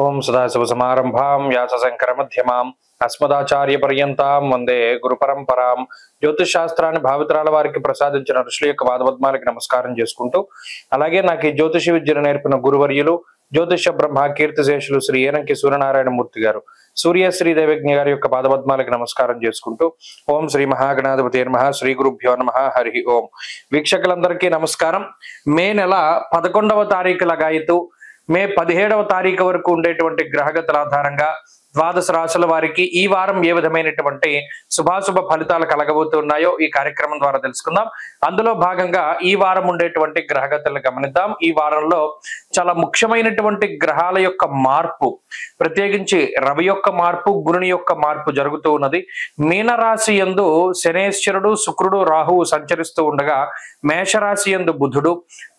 ఓం సదాశివసమారంభాం వ్యాసశంకర మధ్యమాం అస్మదాచార్య పర్యంతాం వందే గురు పరంపరాం. జ్యోతిష్ శాస్త్రాన్ని భావితరాల వారికి ప్రసాదించిన ఋషుల యొక్క పాదపద్మాలకి నమస్కారం చేసుకుంటూ, అలాగే నాకు ఈ జ్యోతిష విద్యను నేర్పిన గురువర్యులు జ్యోతిష బ్రహ్మ కీర్తిశేషులు శ్రీ ఏనంకి సూర్యనారాయణమూర్తి గారు, సూర్యశ్రీ దేవజ్ఞ గారి యొక్క పాదపద్మాలకి నమస్కారం చేసుకుంటూ, ఓం శ్రీ మహాగణాధిపతి నమః, శ్రీ గురుభ్యో నమః, హరి ఓం. వీక్షకులందరికీ నమస్కారం. మే నెల 11వ తారీఖు లగాయితూ మే 17వ తారీఖు వరకు ఉండేటువంటి గ్రహగతుల ఆధారంగా ద్వాదశ రాశుల వారికి ఈ వారం ఏ విధమైనటువంటి శుభాశుభ ఫలితాలు కలగబోతున్నాయో ఈ కార్యక్రమం ద్వారా తెలుసుకుందాం. అందులో భాగంగా ఈ వారం ఉండేటువంటి గ్రహగతులను గమనిద్దాం. ఈ వారంలో చాలా ముఖ్యమైనటువంటి గ్రహాల యొక్క మార్పు, ప్రత్యేకించి రవి యొక్క మార్పు, గురుని యొక్క మార్పు జరుగుతూ ఉన్నది. మీనరాశి యందు శనేశ్వరుడు, శుక్రుడు, రాహువు సంచరిస్తూ ఉండగా, మేషరాశి యందు బుధుడు,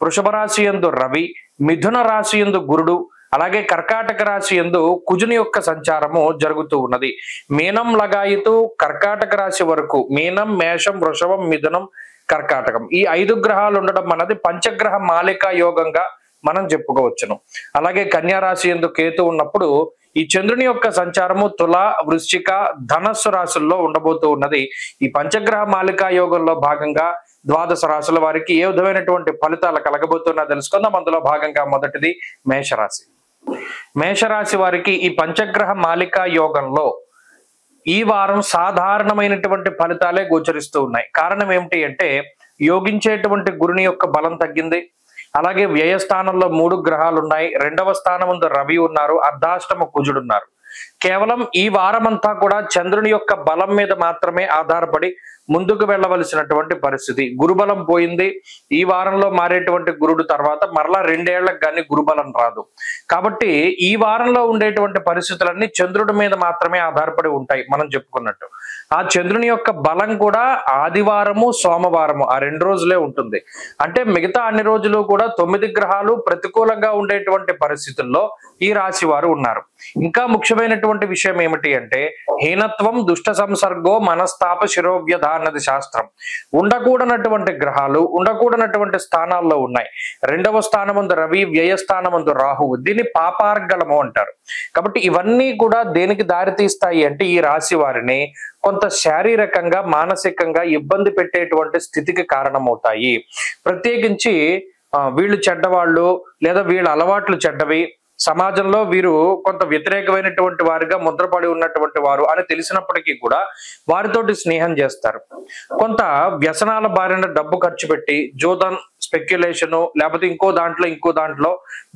వృషభ రాశి యందు రవి, మిథున రాశి యందు గురుడు, అలాగే కర్కాటక రాశి యందు కుజుని యొక్క సంచారము జరుగుతూ ఉన్నది. మీనం లగాయితూ కర్కాటక రాశి వరకు, మీనం, మేషం, వృషభం, మిథునం, కర్కాటకం, ఈ 5 గ్రహాలు ఉండడం అన్నది పంచగ్రహ మాలికా యోగంగా మనం చెప్పుకోవచ్చును. అలాగే కన్యా రాశి యందు కేతు ఉన్నప్పుడు ఈ చంద్రుని యొక్క సంచారము తుల, వృశ్చిక, ధనస్సు రాశుల్లో ఉండబోతూ ఉన్నది. ఈ పంచగ్రహ మాలికా యోగంలో భాగంగా ద్వాదశ రాశుల వారికి ఏ విధమైనటువంటి ఫలితాలు కలగబోతున్నా తెలుసుకుందాం. అందులో భాగంగా మొదటిది మేషరాశి. మేషరాశి వారికి ఈ పంచగ్రహ మాలికా యోగంలో ఈ వారం సాధారణమైనటువంటి ఫలితాలే గోచరిస్తూ ఉన్నాయి. కారణం ఏమిటి అంటే, యోగించేటువంటి గురుని యొక్క బలం తగ్గింది. అలాగే వ్యయస్థానంలో 3 గ్రహాలు ఉన్నాయి. 2వ స్థానం ముందు రవి ఉన్నారు, అర్ధాష్టమ కుజుడున్నారు. కేవలం ఈ వారమంతా కూడా చంద్రుని యొక్క బలం మీద మాత్రమే ఆధారపడి ముందుకు వెళ్ళవలసినటువంటి పరిస్థితి. గురుబలం పోయింది. ఈ వారంలో మారేటువంటి గురుడు తర్వాత మరలా 2 ఏళ్లకు కానీ గురుబలం రాదు. కాబట్టి ఈ వారంలో ఉండేటువంటి పరిస్థితులన్నీ చంద్రుడి మీద మాత్రమే ఆధారపడి ఉంటాయి. మనం చెప్పుకున్నట్టు ఆ చంద్రుని యొక్క బలం కూడా ఆదివారము, సోమవారము, ఆ 2 రోజులే ఉంటుంది. అంటే మిగతా అన్ని రోజులు కూడా 9 గ్రహాలు ప్రతికూలంగా ఉండేటువంటి పరిస్థితుల్లో ఈ రాశి వారు ఉన్నారు. ఇంకా ముఖ్యమైనటువంటి విషయం ఏమిటి అంటే, హీనత్వం, దుష్ట సంసర్గో, మనస్తాప, శిరోవ్యధ అన్నది శాస్త్రం. ఉండకూడనటువంటి గ్రహాలు ఉండకూడనటువంటి స్థానాల్లో ఉన్నాయి. 2వ స్థానమందు రవి, వ్యయస్థానమందు రాహువు, దీన్ని పాపార్గళము అంటారు. కాబట్టి ఇవన్నీ కూడా దేనికి దారితీస్తాయి అంటే, ఈ రాశి వారిని కొంత శారీరకంగా, మానసికంగా ఇబ్బంది పెట్టేటువంటి స్థితికి కారణమవుతాయి. ప్రత్యేకించి వీళ్ళు చెడ్డవాళ్ళు లేదా వీళ్ళ అలవాట్లు చెడ్డవి, సమాజంలో వీరు కొంత వ్యతిరేకమైనటువంటి వారిగా ముద్రపడి ఉన్నటువంటి వారు అని తెలిసినప్పటికీ కూడా వారితోటి స్నేహం చేస్తారు. కొంత వ్యసనాల బారిన డబ్బు ఖర్చు పెట్టి జోదం, స్పెక్యులేషను, లేకపోతే ఇంకో దాంట్లో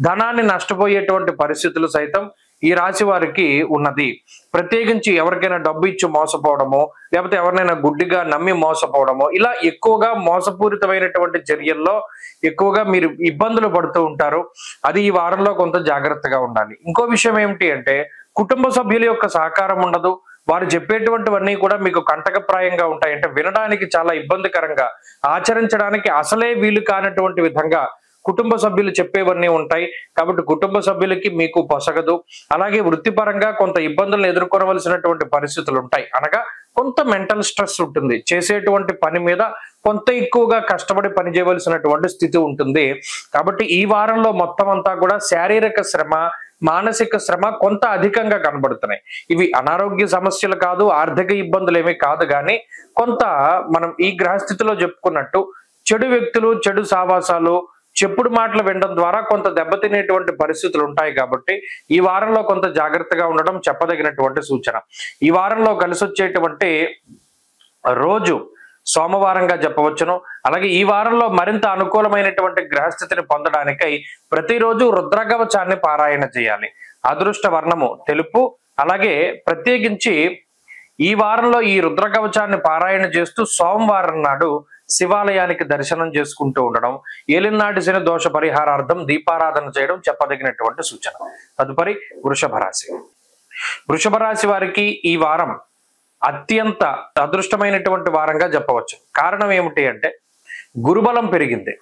ధనాన్ని నష్టపోయేటువంటి పరిస్థితులు సైతం ఈ రాశి వారికి ఉన్నది. ప్రత్యేకించి ఎవరికైనా డబ్బు ఇచ్చి మోసపోవడము, లేకపోతే ఎవరినైనా గుడ్డిగా నమ్మి మోసపోవడము, ఇలా ఎక్కువగా మోసపూరితమైనటువంటి చర్యల్లో ఎక్కువగా మీరు ఇబ్బందులు పడుతూ ఉంటారు. అది ఈ వారంలో కొంత జాగ్రత్తగా ఉండాలి. ఇంకో విషయం ఏమిటి అంటే, కుటుంబ సభ్యుల యొక్క సహకారం ఉండదు. వారు చెప్పేటువంటివన్నీ కూడా మీకు కంటకప్రాయంగా ఉంటాయి. అంటే వినడానికి చాలా ఇబ్బందికరంగా, ఆచరించడానికి అసలే వీలు కానటువంటి విధంగా కుటుంబ సభ్యులు చెప్పేవన్నీ ఉంటాయి. కాబట్టి కుటుంబ సభ్యులకి మీకు పొసగదు. అలాగే వృత్తిపరంగా కొంత ఇబ్బందులను ఎదుర్కొనవలసినటువంటి పరిస్థితులు ఉంటాయి. అనగా కొంత మెంటల్ స్ట్రెస్ ఉంటుంది. చేసేటువంటి పని మీద కొంత ఎక్కువగా కష్టపడి పని చేయవలసినటువంటి స్థితి ఉంటుంది. కాబట్టి ఈ వారంలో మొత్తం అంతా కూడా శారీరక శ్రమ, మానసిక శ్రమ కొంత అధికంగా కనబడుతున్నాయి. ఇవి అనారోగ్య సమస్యలు కాదు, ఆర్థిక ఇబ్బందులు ఏమీ కాదు, కానీ కొంత మనం ఈ గ్రహస్థితిలో చెప్పుకున్నట్టు చెడు వ్యక్తులు, చెడు సావాసాలు, చెప్పుడు మాటలు వినడం ద్వారా కొంత దెబ్బతినేటువంటి పరిస్థితులు ఉంటాయి. కాబట్టి ఈ వారంలో కొంత జాగ్రత్తగా ఉండడం చెప్పదగినటువంటి సూచన. ఈ వారంలో కలిసి వచ్చేటువంటి రోజు సోమవారంగా చెప్పవచ్చును. అలాగే ఈ వారంలో మరింత అనుకూలమైనటువంటి గ్రహస్థితిని పొందడానికై ప్రతిరోజు రుద్రకవచాన్ని పారాయణ చేయాలి. అదృష్ట వర్ణము తెలుపు. అలాగే ప్రత్యేకించి ఈ వారంలో ఈ రుద్రకవచాన్ని పారాయణ చేస్తూ సోమవారం నాడు శివాలయానికి దర్శనం చేసుకుంటూ ఉండడం, ఏలినాటి శని దోష పరిహారార్థం దీపారాధన చేయడం చెప్పదగినటువంటి సూచన. తదుపరి వృషభ రాశి. వృషభ రాశి వారికి ఈ వారం అత్యంత అదృష్టమైనటువంటి వారంగా చెప్పవచ్చు. కారణం ఏమిటి అంటే, గురుబలం పెరిగింది,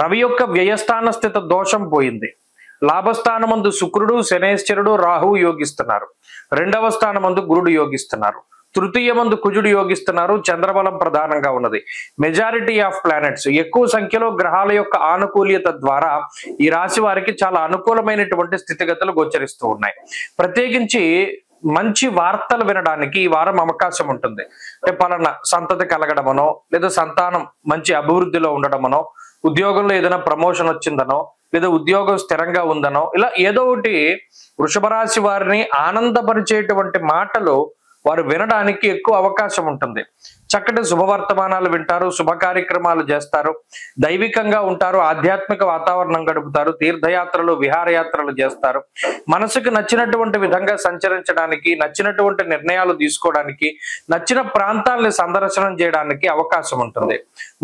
రవి యొక్క వ్యయస్థాన స్థిత దోషం పోయింది, లాభస్థానమందు శుక్రుడు, శనేశ్వరుడు, రాహువు యోగిస్తున్నారు, 2వ స్థానమందు గురుడు యోగిస్తున్నారు, తృతీయమందు కుజుడు యోగిస్తున్నారు, చంద్రబలం ప్రధానంగా ఉన్నది. మెజారిటీ ఆఫ్ ప్లానెట్స్, ఎక్కువ సంఖ్యలో గ్రహాల యొక్క ఆనుకూల్యత ద్వారా ఈ రాశి వారికి చాలా అనుకూలమైనటువంటి స్థితిగతులు గోచరిస్తూ ఉన్నాయి. ప్రత్యేకించి మంచి వార్తలు వినడానికి ఈ వారం అవకాశం ఉంటుంది. అంటే పలానా సంతతి కలగడమనో, లేదా సంతానం మంచి అభివృద్ధిలో ఉండడమనో, ఉద్యోగంలో ఏదైనా ప్రమోషన్ వచ్చిందనో, లేదా ఉద్యోగం స్థిరంగా ఉందనో, ఇలా ఏదో ఒకటి వృషభ రాశి వారిని ఆనందపరిచేటువంటి మాటలు వారు వినడానికి ఎక్కువ అవకాశం ఉంటుంది. చక్కటి శుభవర్తమానాలు వింటారు, శుభ కార్యక్రమాలు చేస్తారు, దైవికంగా ఉంటారు, ఆధ్యాత్మిక వాతావరణం గడుపుతారు, తీర్థయాత్రలు విహారయాత్రలు చేస్తారు. మనసుకు నచ్చినటువంటి విధంగా సంచరించడానికి, నచ్చినటువంటి నిర్ణయాలు తీసుకోవడానికి, నచ్చిన ప్రాంతాలని సందర్శనం చేయడానికి అవకాశం ఉంటుంది.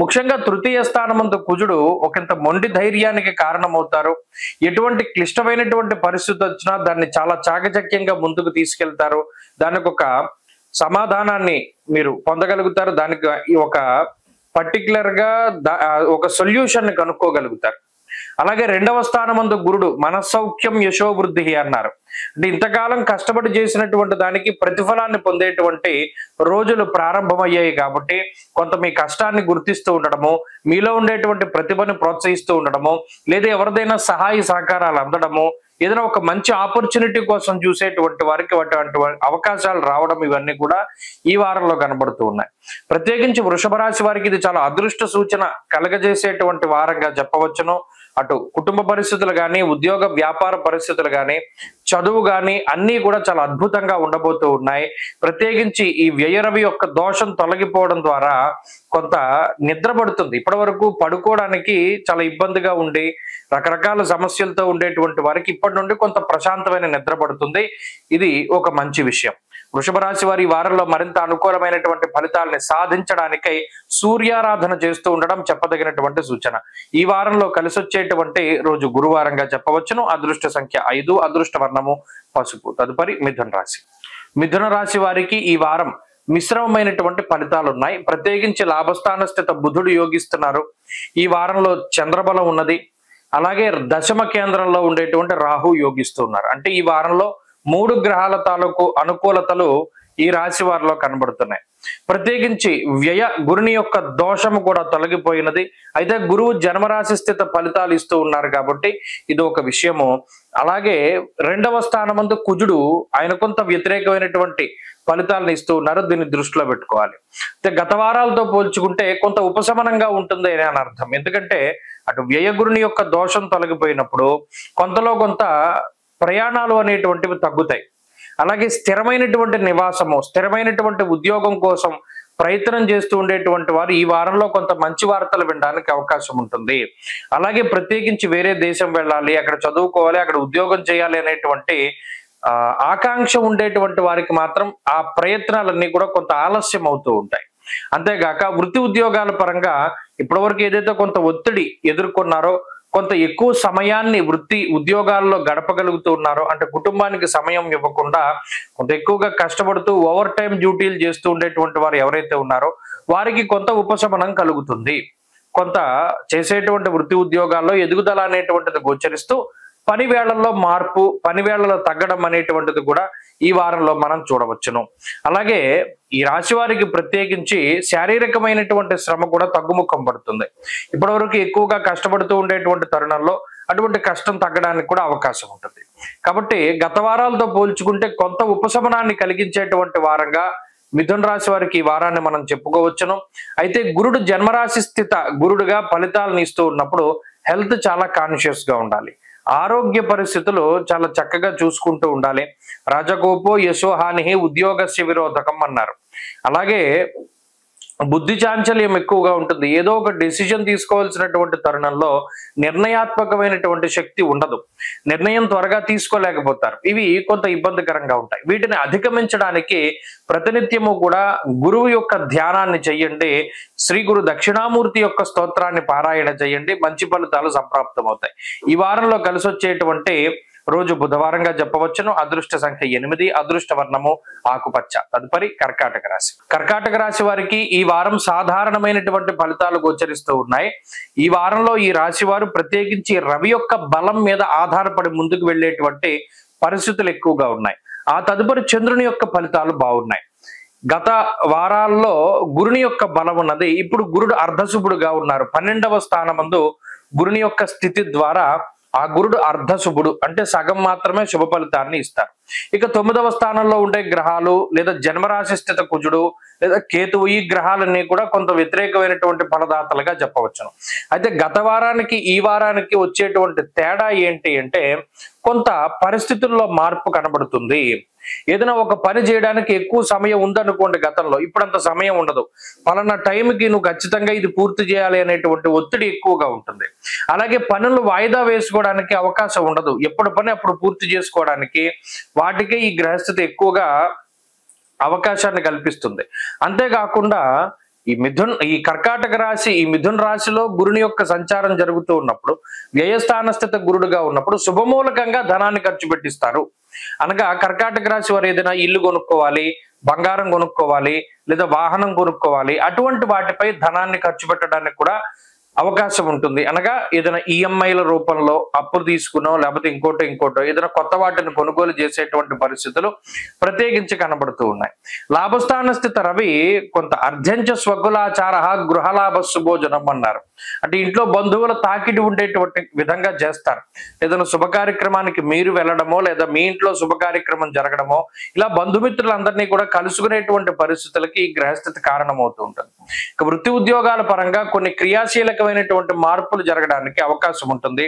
ముఖ్యంగా తృతీయ స్థానమందు కుజుడు ఒకంత మొండి ధైర్యానికి కారణమవుతారు. ఎటువంటి క్లిష్టమైనటువంటి పరిస్థితి వచ్చినా దాన్ని చాలా చాకచక్యంగా ముందుకు తీసుకెళ్తారు. దానికి ఒక సమాధానాన్ని మీరు పొందగలుగుతారు. దానికి ఒక పర్టికులర్ గా ఒక సొల్యూషన్ ని కనుక్కోగలుగుతారు. అలాగే రెండవ స్థానమందు గురుడు మనస్సౌఖ్యం యశోవృద్ధి అన్నారు. అంటే ఇంతకాలం కష్టపడి చేసినటువంటి దానికి ప్రతిఫలాన్ని పొందేటువంటి రోజులు ప్రారంభమయ్యాయి. కాబట్టి కొంత మీ కష్టాన్ని గుర్తిస్తూ ఉండడము, మీలో ఉండేటువంటి ప్రతిభను ప్రోత్సహిస్తూ ఉండడము, లేదా ఎవరిదైనా సహాయ సహకారాలు అందడము, ఏదైనా ఒక మంచి ఆపర్చునిటీ కోసం చూసేటువంటి వారికి అటువంటి అవకాశాలు రావడం, ఇవన్నీ కూడా ఈ వారంలో కనబడుతూ ఉన్నాయి. ప్రత్యేకించి వృషభ రాశి వారికి ఇది చాలా అదృష్ట సూచన కలగజేసేటువంటి వారంగా చెప్పవచ్చును. అటు కుటుంబ పరిస్థితులు కానీ, ఉద్యోగ వ్యాపార పరిస్థితులు కానీ, చదువు కానీ అన్నీ కూడా చాలా అద్భుతంగా ఉండబోతూ ఉన్నాయి. ప్రత్యేకించి ఈ వ్యయరవి యొక్క దోషం తొలగిపోవడం ద్వారా కొంత నిద్ర పడుతుంది. ఇప్పటి వరకు పడుకోవడానికి చాలా ఇబ్బందిగా ఉండి రకరకాల సమస్యలతో ఉండేటువంటి వారికి ఇప్పటి నుండి కొంత ప్రశాంతమైన నిద్ర పడుతుంది. ఇది ఒక మంచి విషయం. వృషభ రాశి వారి ఈ వారంలో మరింత అనుకూలమైనటువంటి ఫలితాలని సాధించడానికై సూర్యారాధన చేస్తూ ఉండడం చెప్పదగినటువంటి సూచన. ఈ వారంలో కలిసి వచ్చేటువంటి రోజు గురువారంగా చెప్పవచ్చును. అదృష్ట సంఖ్య 5, అదృష్ట వర్ణము పసుపు. తదుపరి మిథున రాశి. మిథున రాశి వారికి ఈ వారం మిశ్రమమైనటువంటి ఫలితాలు ఉన్నాయి. ప్రత్యేకించి లాభస్థాన స్థిత బుధుడు యోగిస్తున్నారు. ఈ వారంలో చంద్రబలం ఉన్నది. అలాగే దశమ కేంద్రంలో ఉండేటువంటి రాహు యోగిస్తున్నారు. అంటే ఈ వారంలో 3 గ్రహాల తాలూకు అనుకూలతలు ఈ రాశి వారిలో కనబడుతున్నాయి. ప్రత్యేకించి వ్యయ గురుని యొక్క దోషము కూడా తొలగిపోయినది. అయితే గురువు జన్మరాశి స్థిత ఫలితాలు ఇస్తూ ఉన్నారు కాబట్టి ఇది ఒక విషయము. అలాగే రెండవ స్థానమందు కుజుడు ఆయన కొంత వ్యతిరేకమైనటువంటి ఫలితాలను ఇస్తూ ఉన్నారు. దీన్ని దృష్టిలో పెట్టుకోవాలి. అయితే గత వారాలతో పోల్చుకుంటే కొంత ఉపశమనంగా ఉంటుంది అని అర్థం. ఎందుకంటే అటు వ్యయగురుని యొక్క దోషం తొలగిపోయినప్పుడు కొంతలో కొంత ప్రయాణాలు అనేటువంటివి తగ్గుతాయి. అలాగే స్థిరమైనటువంటి నివాసము, స్థిరమైనటువంటి ఉద్యోగం కోసం ప్రయత్నం చేస్తూ ఉండేటువంటి వారు ఈ వారంలో కొంత మంచి వార్తలు వినడానికి అవకాశం ఉంటుంది. అలాగే ప్రత్యేకించి వేరే దేశం వెళ్ళాలి, అక్కడ చదువుకోవాలి, అక్కడ ఉద్యోగం చేయాలి అనేటువంటి ఆకాంక్ష ఉండేటువంటి వారికి మాత్రం ఆ ప్రయత్నాలన్నీ కూడా కొంత ఆలస్యం అవుతూ ఉంటాయి. అంతేగాక వృత్తి ఉద్యోగాల పరంగా ఇప్పటివరకు ఏదైతే కొంత ఒత్తిడి ఎదుర్కొన్నారో, కొంత ఎక్కువ సమయాన్ని వృత్తి ఉద్యోగాల్లో గడపగలుగుతూ ఉన్నారో, అంటే కుటుంబానికి సమయం ఇవ్వకుండా కొంత ఎక్కువగా కష్టపడుతూ ఓవర్ టైం డ్యూటీలు చేస్తూ ఉండేటువంటి వారు ఎవరైతే ఉన్నారో వారికి కొంత ఉపశమనం కలుగుతుంది. కొంత చేసేటువంటి వృత్తి ఉద్యోగాల్లో ఎదుగుదల అనేటువంటిది గోచరిస్తూ పని వేళల్లో మార్పు, పని వేళలో తగ్గడం అనేటువంటిది కూడా ఈ వారంలో మనం చూడవచ్చును. అలాగే ఈ రాశి వారికి ప్రత్యేకించి శారీరకమైనటువంటి శ్రమ కూడా తగ్గుముఖం పడుతుంది. ఇప్పటివరకు ఎక్కువగా కష్టపడుతూ ఉండేటువంటి తరుణంలో అటువంటి కష్టం తగ్గడానికి కూడా అవకాశం ఉంటుంది. కాబట్టి గత వారాలతో పోల్చుకుంటే కొంత ఉపశమనాన్ని కలిగించేటువంటి వారంగా మిథున రాశి వారికి ఈ వారాన్ని మనం చెప్పుకోవచ్చును. అయితే గురుడు జన్మరాశి స్థిత గురుడుగా ఫలితాలను ఇస్తూ ఉన్నప్పుడు హెల్త్ చాలా కాన్షియస్ గా ఉండాలి. ఆరోగ్య పరిస్థితులు చాలా చక్కగా చూసుకుంటూ ఉండాలి. రాజకోపో యశోహాని ఉద్యోగస్య విరోధకం అన్నారు. అలాగే బుద్ధి చాంచల్యం ఎక్కువగా ఉంటుంది. ఏదో ఒక డెసిజన్ తీసుకోవాల్సినటువంటి తరుణంలో నిర్ణయాత్మకమైనటువంటి శక్తి ఉండదు. నిర్ణయం త్వరగా తీసుకోలేకపోతారు. ఇవి కొంత ఇబ్బందికరంగా ఉంటాయి. వీటిని అధిగమించడానికి ప్రతినిత్యము కూడా గురువు యొక్క ధ్యానాన్ని చెయ్యండి. శ్రీ గురు దక్షిణామూర్తి యొక్క స్తోత్రాన్ని పారాయణ చేయండి. మంచి ఫలితాలు సంప్రాప్తం అవుతాయి. ఈ వారంలో కలిసి వచ్చేటువంటి రోజు బుధవారంగా చెప్పవచ్చును. అదృష్ట సంఖ్య 8, అదృష్ట వర్ణము ఆకుపచ్చ. తదుపరి కర్కాటక రాశి. కర్కాటక రాశి వారికి ఈ వారం సాధారణమైనటువంటి ఫలితాలు గోచరిస్తూ ఉన్నాయి. ఈ వారంలో ఈ రాశి వారు ప్రత్యేకించి రవి యొక్క బలం మీద ఆధారపడి ముందుకు వెళ్ళేటువంటి పరిస్థితులు ఎక్కువగా ఉన్నాయి. ఆ తదుపరి చంద్రుని యొక్క ఫలితాలు బాగున్నాయి. గత వారాల్లో గురుని యొక్క బలం ఉన్నది. ఇప్పుడు గురుడు అర్ధశుభుడుగా ఉన్నారు. 12వ స్థానమందు గురుని యొక్క స్థితి ద్వారా ఆ గురుడు అర్ధశుభుడు, అంటే సగం మాత్రమే శుభ ఫలితాన్ని ఇస్తారు. ఇక 9వ స్థానంలో ఉండే గ్రహాలు లేదా జన్మరాశి స్థిత కుజుడు లేదా కేతువు, ఈ గ్రహాలన్నీ కూడా కొంత వ్యతిరేకమైనటువంటి ఫలదాతలుగా చెప్పవచ్చును. అయితే గత వారానికి ఈ వారానికి వచ్చేటువంటి తేడా ఏంటి అంటే కొంత పరిస్థితుల్లో మార్పు కనబడుతుంది. ఏదైనా ఒక పని చేయడానికి ఎక్కువ సమయం ఉందనుకోండి, గతంలో ఇప్పుడు అంత సమయం ఉండదు. పలానా టైంకి నువ్వు ఖచ్చితంగా ఇది పూర్తి చేయాలి అనేటువంటి ఒత్తిడి ఎక్కువగా ఉంటుంది. అలాగే పనులు వాయిదా వేసుకోవడానికి అవకాశం ఉండదు. ఎప్పుడు పని అప్పుడు పూర్తి చేసుకోవడానికి వాటికి ఈ గ్రహస్థితి ఎక్కువగా అవకాశాన్ని కల్పిస్తుంది. అంతేకాకుండా ఈ కర్కాటక రాశి, ఈ మిథున రాశిలో గురుని యొక్క సంచారం జరుగుతూ ఉన్నప్పుడు, వ్యయస్థాన స్థిత గురుడుగా ఉన్నప్పుడు శుభమూలకంగా ధనాన్ని ఖర్చు పెట్టిస్తారు. అనగా కర్కాటక రాశి వారు ఏదైనా ఇల్లు కొనుక్కోవాలి, బంగారం కొనుక్కోవాలి, లేదా వాహనం కొనుక్కోవాలి, అటువంటి వాటిపై ధనాన్ని ఖర్చు పెట్టడానికి కూడా అవకాశం ఉంటుంది. అనగా ఏదైనా ఈఎంఐల రూపంలో అప్పులు తీసుకునో లేకపోతే ఇంకోటో ఏదైనా కొత్త వాటిని కొనుగోలు చేసేటువంటి పరిస్థితులు ప్రత్యేకించి కనబడుతూ ఉన్నాయి. లాభస్థాన స్థిత రవి కొంత అర్ధంచ స్వకులాచార గృహలాభ శుభోజనం అన్నారు. అంటే ఇంట్లో బంధువుల తాకిడి ఉండేటువంటి విధంగా చేస్తారు. ఏదైనా శుభ కార్యక్రమానికి మీరు వెళ్ళడమో లేదా మీ ఇంట్లో శుభ కార్యక్రమం జరగడమో, ఇలా బంధుమిత్రులందరినీ కూడా కలుసుకునేటువంటి పరిస్థితులకి ఈ గ్రహస్థితి కారణమవుతూ ఉంటుంది. ఇక వృత్తి ఉద్యోగాల పరంగా కొన్ని క్రియాశీలకమైనటువంటి మార్పులు జరగడానికి అవకాశం ఉంటుంది.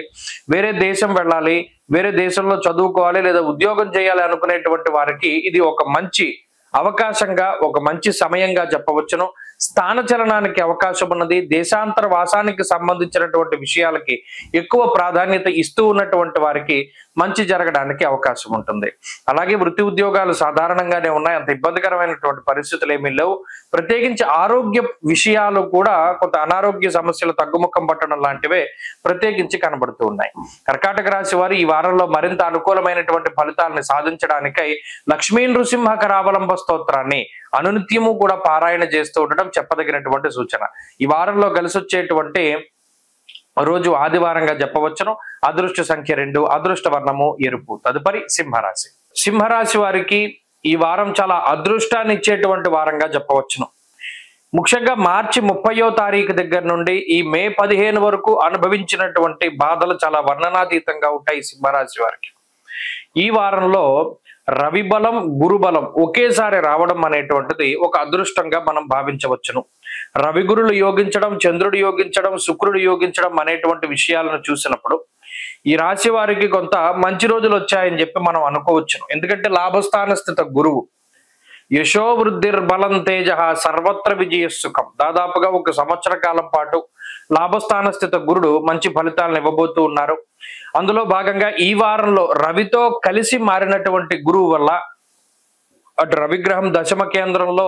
వేరే దేశం వెళ్ళాలి, వేరే దేశంలో చదువుకోవాలి లేదా ఉద్యోగం చేయాలి అనుకునేటువంటి వారికి ఇది ఒక మంచి అవకాశంగా, ఒక మంచి సమయంగా చెప్పవచ్చును. స్థానచలనానికి అవకాశం ఉన్నది. దేశాంతర వాసానికి సంబంధించినటువంటి విషయాలకి ఎక్కువ ప్రాధాన్యత ఇస్తూ ఉన్నటువంటి వారికి మంచి జరగడానికి అవకాశం ఉంటుంది. అలాగే వృత్తి ఉద్యోగాలు సాధారణంగానే ఉన్నాయి, అంత ఇబ్బందికరమైనటువంటి పరిస్థితులు ఏమీ లేవు. ప్రత్యేకించి ఆరోగ్య విషయాలు కూడా కొంత అనారోగ్య సమస్యలు తగ్గుముఖం పట్టడం లాంటివే ప్రత్యేకించి కనబడుతూ ఉన్నాయి. కర్కాటక రాశి వారు ఈ వారంలో మరింత అనుకూలమైనటువంటి ఫలితాలను సాధించడానికై లక్ష్మీ నృసింహ కరావలంబ స్తోత్రాన్ని అనునిత్యము కూడా పారాయణ చేస్తూ ఉండడం చెప్పదగినటువంటి సూచన. ఈ వారంలో కలిసి వచ్చేటువంటి రోజు ఆదివారంగా చెప్పవచ్చును. అదృష్ట సంఖ్య 2, అదృష్ట వర్ణము ఎరుపు. తదుపరి సింహరాశి. సింహరాశి వారికి ఈ వారం చాలా అదృష్టాన్ని ఇచ్చేటువంటి వారంగా చెప్పవచ్చును. ముఖ్యంగా మార్చి 30వ తారీఖు దగ్గర నుండి ఈ మే 15 వరకు అనుభవించినటువంటి బాధలు చాలా వర్ణనాతీతంగా ఉంటాయి సింహరాశి వారికి. ఈ వారంలో రవి బలం, గురు బలం ఒకేసారి రావడం అనేటువంటిది ఒక అదృష్టంగా మనం భావించవచ్చును. రవి గురులు యోగించడం, చంద్రుడు యోగించడం, శుక్రుడు యోగించడం అనేటువంటి విషయాలను చూసినప్పుడు ఈ రాశి వారికి కొంత మంచి రోజులు వచ్చాయని చెప్పి మనం అనుకోవచ్చును. ఎందుకంటే లాభస్థాన స్థిత గురువు యశో వృద్ధిర్బలం తేజ సర్వత్ర విజయ సుఖం, దాదాపుగా 1 సంవత్సర కాలం పాటు లాభస్థాన స్థిత గురుడు మంచి ఫలితాలను ఇవ్వబోతూ ఉన్నారు. అందులో భాగంగా ఈ వారంలో రవితో కలిసి మారినటువంటి గురువు వల్ల అటు రవిగ్రహం దశమ కేంద్రంలో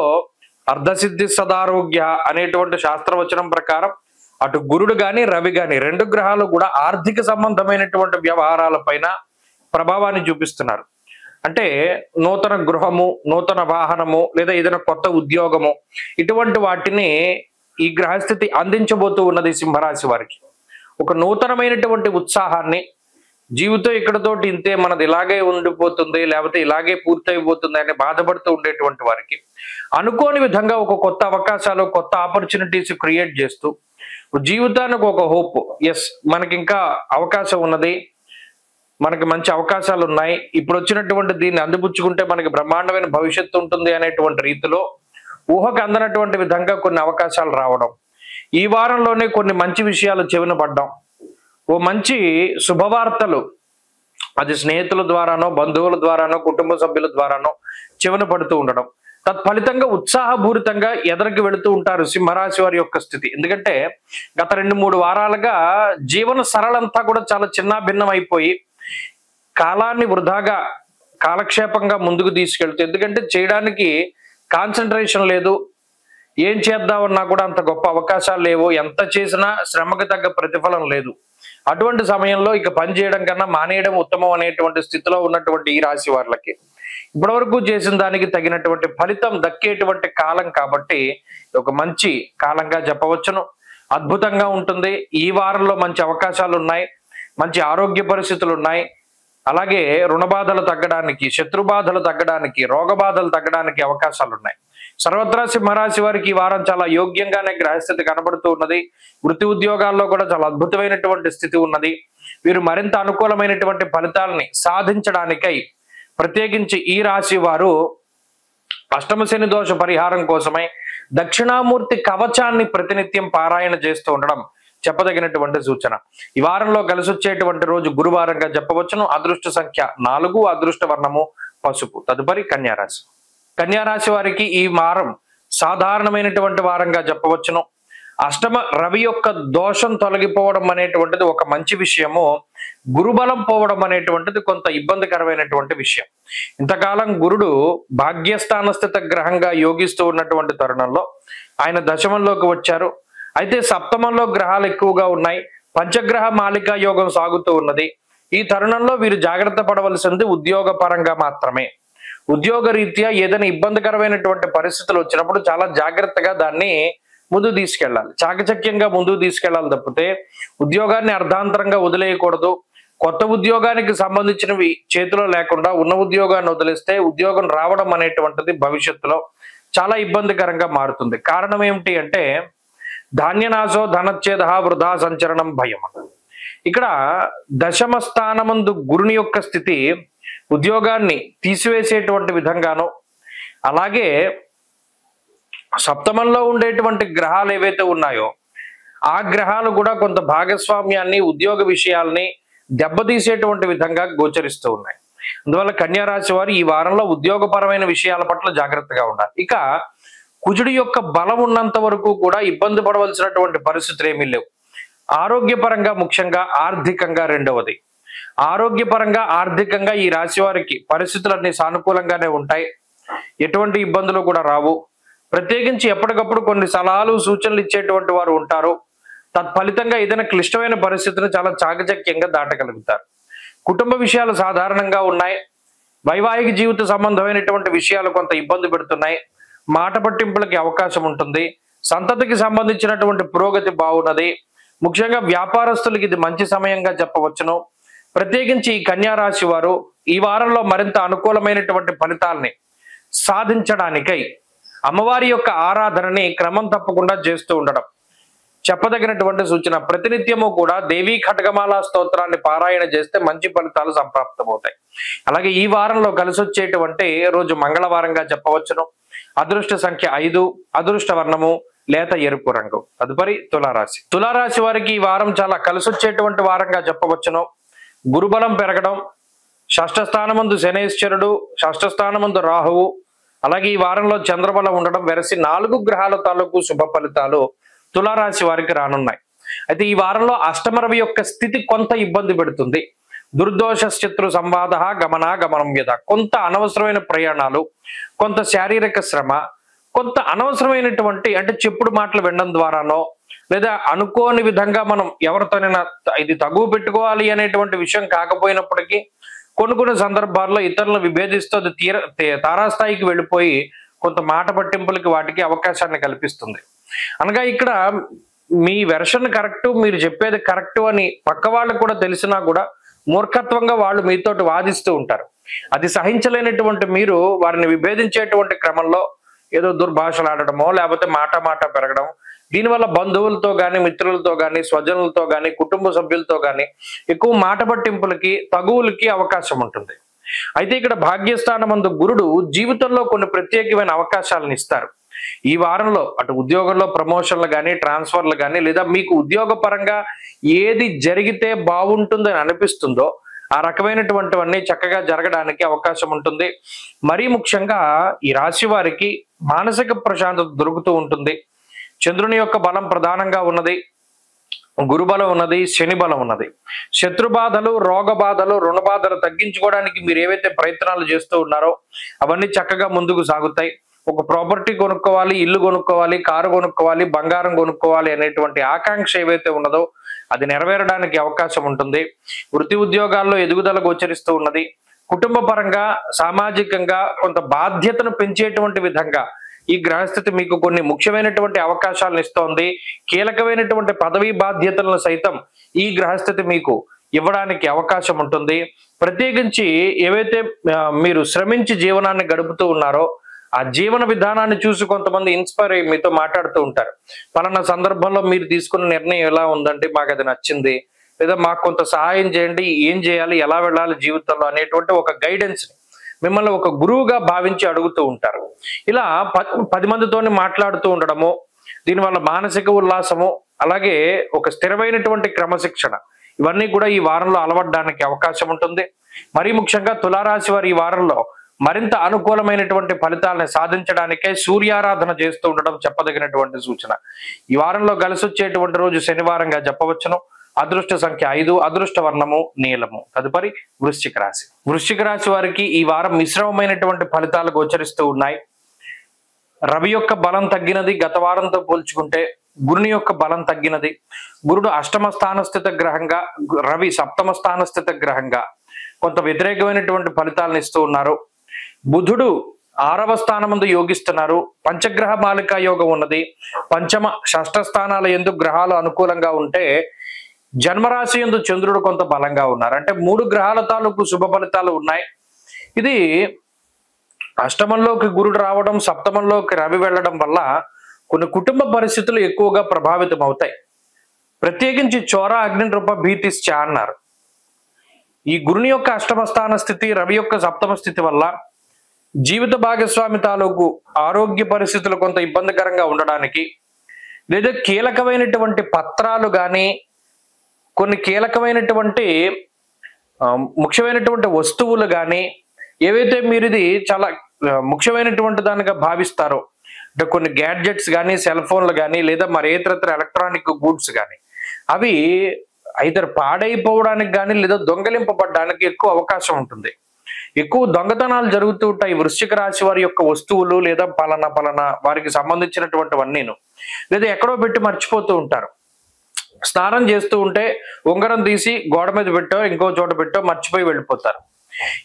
అర్ధసిద్ధి సదారోగ్య అనేటువంటి శాస్త్రవచనం ప్రకారం అటు గురుడు గాని రవి గాని 2 గ్రహాలు కూడా ఆర్థిక సంబంధమైనటువంటి వ్యవహారాల పైన ప్రభావాన్ని చూపిస్తున్నారు. అంటే నూతన గృహము, నూతన వాహనము లేదా ఏదైనా కొత్త ఉద్యోగము, ఇటువంటి వాటిని ఈ గ్రహస్థితి అందించబోతూ ఉన్నది సింహరాశి వారికి. ఒక నూతనమైనటువంటి ఉత్సాహాన్ని, జీవితం ఇక్కడతోటి ఇంతే, మనది ఇలాగే ఉండిపోతుంది లేకపోతే ఇలాగే పూర్తయిపోతుంది అని బాధపడుతూ ఉండేటువంటి వారికి అనుకోని విధంగా ఒక కొత్త అవకాశాలు, కొత్త ఆపర్చునిటీస్ క్రియేట్ చేస్తూ జీవితానికి ఒక హోప్, ఎస్ మనకి ఇంకా అవకాశం ఉన్నది, మనకి మంచి అవకాశాలు ఉన్నాయి, ఇప్పుడు వచ్చినటువంటి దీన్ని అందిపుచ్చుకుంటే మనకి బ్రహ్మాండమైన భవిష్యత్తు ఉంటుంది అనేటువంటి రీతిలో ఊహకు అందనటువంటి విధంగా కొన్ని అవకాశాలు రావడం, ఈ వారంలోనే కొన్ని మంచి విషయాలు చెవిన పడ్డం, ఓ మంచి శుభవార్తలు అది స్నేహితుల ద్వారానో, బంధువుల ద్వారానో, కుటుంబ సభ్యుల ద్వారానో చెవిన పడుతూ ఉండడం, తత్ఫలితంగా ఉత్సాహపూరితంగా ఎదరికి వెళుతూ ఉంటారు సింహరాశి వారి యొక్క స్థితి. ఎందుకంటే గత 2-3 వారాలుగా జీవన సరళంతా కూడా చాలా చిన్న భిన్నం అయిపోయి కాలాన్ని వృధాగా కాలక్షేపంగా ముందుకు తీసుకెళ్తూ, ఎందుకంటే చేయడానికి కాన్సన్ట్రేషన్ లేదు, ఏం చేద్దామన్నా కూడా అంత గొప్ప అవకాశాలు లేవు, ఎంత చేసినా శ్రమకు తగ్గ ప్రతిఫలం లేదు. అటువంటి సమయంలో ఇక పని చేయడం కన్నా మానేయడం ఉత్తమం అనేటువంటి స్థితిలో ఉన్నటువంటి ఈ రాశి వారికి ఇప్పటివరకు చేసిన దానికి తగినటువంటి ఫలితం దక్కేటువంటి కాలం కాబట్టి ఒక మంచి కాలంగా చెప్పవచ్చును. అద్భుతంగా ఉంటుంది. ఈ వారంలో మంచి అవకాశాలు ఉన్నాయి, మంచి ఆరోగ్య పరిస్థితులు ఉన్నాయి, అలాగే రుణ బాధలు తగ్గడానికి, శత్రు బాధలు తగ్గడానికి, రోగ బాధలు తగ్గడానికి అవకాశాలు ఉన్నాయి. సర్వత్రా సింహరాశి వారికి ఈ వారం చాలా యోగ్యంగానే గ్రహస్థితి కనబడుతూ ఉన్నది. వృత్తి ఉద్యోగాల్లో కూడా చాలా అద్భుతమైనటువంటి స్థితి ఉన్నది. వీరు మరింత అనుకూలమైనటువంటి ఫలితాలని సాధించడానికై ప్రత్యేకించి ఈ రాశి వారు అష్టమ శని దోష పరిహారం కోసమై దక్షిణామూర్తి కవచాన్ని ప్రతినిత్యం పారాయణ చేస్తూ ఉండడం చెప్పదగినటువంటి సూచన. ఈ వారంలో కలిసి వచ్చేటువంటి రోజు గురువారంగా చెప్పవచ్చును. అదృష్ట సంఖ్య 4, అదృష్ట వర్ణము పసుపు. తదుపరి కన్యారాశి. కన్యారాశి వారికి ఈ వారం సాధారణమైనటువంటి వారంగా చెప్పవచ్చును. అష్టమ రవి యొక్క దోషం తొలగిపోవడం అనేటువంటిది ఒక మంచి విషయము. గురుబలం పోవడం అనేటువంటిది కొంత ఇబ్బందికరమైనటువంటి విషయం. ఇంతకాలం గురుడు భాగ్యస్థాన స్థిత గ్రహంగా యోగిస్తూ ఉన్నటువంటి తరుణంలో ఆయన దశమంలోకి వచ్చారు. అయితే సప్తమంలో గ్రహాలు ఎక్కువగా ఉన్నాయి. పంచగ్రహ మాలికా యోగం సాగుతూ ఉన్నది. ఈ తరుణంలో వీరు జాగ్రత్త పడవలసింది ఉద్యోగ పరంగా మాత్రమే. ఉద్యోగ రీత్యా ఏదైనా ఇబ్బందికరమైనటువంటి పరిస్థితులు వచ్చినప్పుడు చాలా జాగ్రత్తగా దాన్ని ముందుకు తీసుకెళ్ళాలి, చాకచక్యంగా ముందుకు తీసుకెళ్లాలి తప్పితే ఉద్యోగాన్ని అర్ధాంతరంగా వదిలేయకూడదు. కొత్త ఉద్యోగానికి సంబంధించినవి చేతిలో లేకుండా ఉన్న ఉద్యోగాన్ని వదిలేస్తే ఉద్యోగం రావడం అనేటువంటిది భవిష్యత్తులో చాలా ఇబ్బందికరంగా మారుతుంది. కారణం ఏమిటి అంటే ధాన్యనాశో ధనచ్ఛేద వృధా సంచరణం భయం. ఇక్కడ దశమ స్థానమందు గురుని యొక్క స్థితి ఉద్యోగాన్ని తీసివేసేటువంటి విధంగాను, అలాగే సప్తమంలో ఉండేటువంటి గ్రహాలు ఏవైతే ఉన్నాయో ఆ గ్రహాలు కూడా కొంత భాగస్వామ్యాన్ని ఉద్యోగ విషయాల్ని దెబ్బతీసేటువంటి విధంగా గోచరిస్తూ ఉన్నాయి. అందువల్ల కన్యారాశి వారు ఈ వారంలో ఉద్యోగపరమైన విషయాల పట్ల జాగ్రత్తగా ఉండాలి. ఇక కుజుడి యొక్క బలం ఉన్నంత వరకు కూడా ఇబ్బంది పడవలసినటువంటి పరిస్థితులు ఏమీ లేవు. ఆరోగ్యపరంగా, ముఖ్యంగా ఆర్థికంగా రెండవది, ఆరోగ్యపరంగా ఆర్థికంగా ఈ రాశి వారికి పరిస్థితులన్నీ సానుకూలంగానే ఉంటాయి. ఎటువంటి ఇబ్బందులు కూడా రావు. ప్రత్యేకించి ఎప్పటికప్పుడు కొన్ని సలహాలు సూచనలు ఇచ్చేటువంటి వారు ఉంటారు. తత్ఫలితంగా ఏదైనా క్లిష్టమైన పరిస్థితిని చాలా చాకచక్యంగా దాటగలుగుతారు. కుటుంబ విషయాలు సాధారణంగా ఉన్నాయి. వైవాహిక జీవిత సంబంధమైనటువంటి విషయాలు కొంత ఇబ్బంది పెడుతున్నాయి. మాట పట్టింపులకి అవకాశం ఉంటుంది. సంతతికి సంబంధించినటువంటి పురోగతి బాగున్నది. ముఖ్యంగా వ్యాపారస్తులకి ఇది మంచి సమయంగా చెప్పవచ్చును. ప్రత్యేకించి ఈ కన్యారాశి వారు ఈ వారంలో మరింత అనుకూలమైనటువంటి ఫలితాలని సాధించడానికై అమ్మవారి యొక్క ఆరాధనని క్రమం తప్పకుండా చేస్తూ ఉండడం చెప్పదగినటువంటి సూచన. ప్రతినిత్యము కూడా దేవీ ఖడ్గమాల స్తోత్రాన్ని పారాయణ చేస్తే మంచి ఫలితాలు సంప్రాప్తమవుతాయి. అలాగే ఈ వారంలో కలిసి వచ్చేటువంటి రోజు మంగళవారంగా చెప్పవచ్చును. అదృష్ట సంఖ్య 5, అదృష్ట వర్ణము లేత ఎరుపు రంగు. తదుపరి తులారాశి. తులారాశి వారికి ఈ వారం చాలా కలిసి వచ్చేటువంటి వారంగా చెప్పవచ్చును. గురుబలం పెరగడం, షష్ఠ స్థానమందు శనేశ్వరుడు, షష్ఠ స్థానమందు రాహువు, అలాగే ఈ వారంలో చంద్రబలం ఉండడం వెరసి 4 గ్రహాల తాలూకు శుభ ఫలితాలు తులారాశి వారికి రానున్నాయి. అయితే ఈ వారంలో అష్టమరవి యొక్క స్థితి కొంత ఇబ్బంది పెడుతుంది. దుర్దోష శత్రు సంవాద గమనం మీద కొంత అనవసరమైన ప్రయాణాలు, కొంత శారీరక శ్రమ, కొంత అనవసరమైనటువంటి అంటే చెప్పుడు మాటలు వినడం ద్వారానో లేదా అనుకోని విధంగా మనం ఎవరితోనైనా ఇది తగువ పెట్టుకోవాలి అనేటువంటి విషయం కాకపోయినప్పటికీ కొన్ని సందర్భాల్లో ఇతరులను విభేదిస్తూ అది తారాస్థాయికి వెళ్ళిపోయి కొంత మాట పట్టింపులకి వాటికి అవకాశాన్ని కల్పిస్తుంది. అనగా ఇక్కడ మీ వెర్షన్ కరెక్ట్, మీరు చెప్పేది కరెక్ట్ అని పక్క వాళ్ళకు కూడా తెలిసినా కూడా మూర్ఖత్వంగా వాళ్ళు మీతోటి వాదిస్తూ ఉంటారు. అది సహించలేనటువంటి మీరు వారిని విభేదించేటువంటి క్రమంలో ఏదో దుర్భాషలాడటమో లేకపోతే మాట పెరగడం, దీనివల్ల బంధువులతో కానీ, మిత్రులతో కానీ, స్వజనులతో కానీ, కుటుంబ సభ్యులతో కానీ ఎక్కువ మాట పట్టింపులకి, తగువులకి అవకాశం ఉంటుంది. అయితే ఇక్కడ భాగ్యస్థానమందు గురుడు జీవితంలో కొన్ని ప్రత్యేకమైన అవకాశాలను ఇస్తారు. ఈ వారంలో అటు ఉద్యోగంలో ప్రమోషన్లు కానీ, ట్రాన్స్ఫర్లు కానీ, లేదా మీకు ఉద్యోగ పరంగా ఏది జరిగితే బాగుంటుందని అనిపిస్తుందో ఆ రకమైనటువంటివన్నీ చక్కగా జరగడానికి అవకాశం ఉంటుంది. మరీ ముఖ్యంగా ఈ రాశి వారికి మానసిక ప్రశాంతత దొరుకుతూ ఉంటుంది. చంద్రుని యొక్క బలం ప్రధానంగా ఉన్నది, గురుబలం ఉన్నది, శని బలం ఉన్నది. శత్రు బాధలు, రోగ బాధలు, రుణ బాధలు తగ్గించుకోవడానికి మీరు ఏవైతే ప్రయత్నాలు చేస్తూ ఉన్నారో అవన్నీ చక్కగా ముందుకు సాగుతాయి. ఒక ప్రాపర్టీ కొనుక్కోవాలి, ఇల్లు కొనుక్కోవాలి, కారు కొనుక్కోవాలి, బంగారం కొనుక్కోవాలి అనేటువంటి ఆకాంక్ష ఏవైతే ఉన్నదో అది నెరవేరడానికి అవకాశం ఉంటుంది. వృత్తి ఉద్యోగాల్లో ఎదుగుదల గోచరిస్తూ ఉన్నది. కుటుంబ పరంగా, సామాజికంగా కొంత బాధ్యతను పెంచేటువంటి విధంగా ఈ గ్రహస్థితి మీకు కొన్ని ముఖ్యమైనటువంటి అవకాశాలను ఇస్తోంది. కీలకమైనటువంటి పదవీ బాధ్యతలను సైతం ఈ గ్రహస్థితి మీకు ఇవ్వడానికి అవకాశం ఉంటుంది. ప్రత్యేకించి ఏవైతే మీరు శ్రమించి జీవనాన్ని గడుపుతూ ఉన్నారో ఆ జీవన విధానాన్ని చూసి కొంతమంది ఇన్స్పైర్ అయ్యి మీతో మాట్లాడుతూ ఉంటారు. పలానా సందర్భంలో మీరు తీసుకున్న నిర్ణయం ఎలా ఉందంటే మాకు అది నచ్చింది, లేదా మాకు కొంత సహాయం చేయండి, ఏం చేయాలి, ఎలా వెళ్ళాలి జీవితంలో అనేటువంటి ఒక గైడెన్స్ మిమ్మల్ని ఒక గురువుగా భావించి అడుగుతూ ఉంటారు. ఇలా 10 మందితోని మాట్లాడుతూ ఉండడము, దీనివల్ల మానసిక ఉల్లాసము, అలాగే ఒక స్థిరమైనటువంటి క్రమశిక్షణ, ఇవన్నీ కూడా ఈ వారంలో అలవడడానికి అవకాశం ఉంటుంది. మరీ ముఖ్యంగా తులారాశి వారి ఈ వారంలో మరింత అనుకూలమైనటువంటి ఫలితాలను సాధించడానికే సూర్యారాధన చేస్తూ ఉండడం చెప్పదగినటువంటి సూచన. ఈ వారంలో కలిసి వచ్చేటువంటి రోజు శనివారంగా చెప్పవచ్చును. అదృష్ట సంఖ్య 5, అదృష్ట వర్ణము నీలము. తదుపరి వృశ్చిక రాశి. వృశ్చిక రాశి వారికి ఈ వారం మిశ్రమమైనటువంటి ఫలితాలు గోచరిస్తూ ఉన్నాయి. రవి యొక్క బలం తగ్గినది, గత వారంతో పోల్చుకుంటే గురుని యొక్క బలం తగ్గినది. గురుడు అష్టమ స్థానస్థిత గ్రహంగా, రవి సప్తమ స్థానస్థిత గ్రహంగా కొంత వ్యతిరేకమైనటువంటి ఫలితాలను ఇస్తూ ఉన్నారు. బుధుడు 6వ స్థానమందు యోగిస్తున్నారు. పంచగ్రహ మాలికా యోగం ఉన్నది. పంచమ షష్ఠ స్థానాల యందు గ్రహాలు అనుకూలంగా ఉంటే జన్మరాశి యందు చంద్రుడు కొంత బలంగా ఉన్నారు. అంటే 3 గ్రహాల తాలూకు శుభ ఫలితాలు ఉన్నాయి. ఇది అష్టమంలోకి గురుడు రావడం, సప్తమంలోకి రవి వెళ్ళడం వల్ల కొన్ని కుటుంబ పరిస్థితులు ఎక్కువగా ప్రభావితం అవుతాయి. ప్రత్యేకించి చోర అగ్ని రూప భీతిశ్చ అన్నారు. ఈ గురుని యొక్క అష్టమ స్థాన స్థితి, రవి యొక్క సప్తమ స్థితి వల్ల జీవిత భాగస్వామి తాలూకు ఆరోగ్య పరిస్థితులు కొంత ఇబ్బందికరంగా ఉండడానికి, లేదా కీలకమైనటువంటి పత్రాలు కానీ, కొన్ని కీలకమైనటువంటి ముఖ్యమైనటువంటి వస్తువులు కానీ, ఏవైతే మీరు ఇది చాలా ముఖ్యమైనటువంటి దానిగా భావిస్తారో, అంటే కొన్ని గ్యాడ్జెట్స్ కానీ, సెల్ ఫోన్లు కానీ, లేదా మరి ఇతరత్ర ఎలక్ట్రానిక్ గూడ్స్ కానీ, అవి ఐదర్ పాడైపోవడానికి కానీ లేదా దొంగలింపబడడానికి ఎక్కువ అవకాశం ఉంటుంది. ఎక్కువ దొంగతనాలు జరుగుతూ ఉంటాయి వృశ్చిక రాశి వారి యొక్క వస్తువులు, లేదా పలానా వారికి సంబంధించినటువంటివన్నీను, లేదా ఎక్కడో పెట్టి మర్చిపోతూ ఉంటారు. స్నానం చేస్తూ ఉంటే ఉంగరం తీసి గోడ మీద పెట్టో ఇంకో చోట పెట్టో మర్చిపోయి వెళ్ళిపోతారు.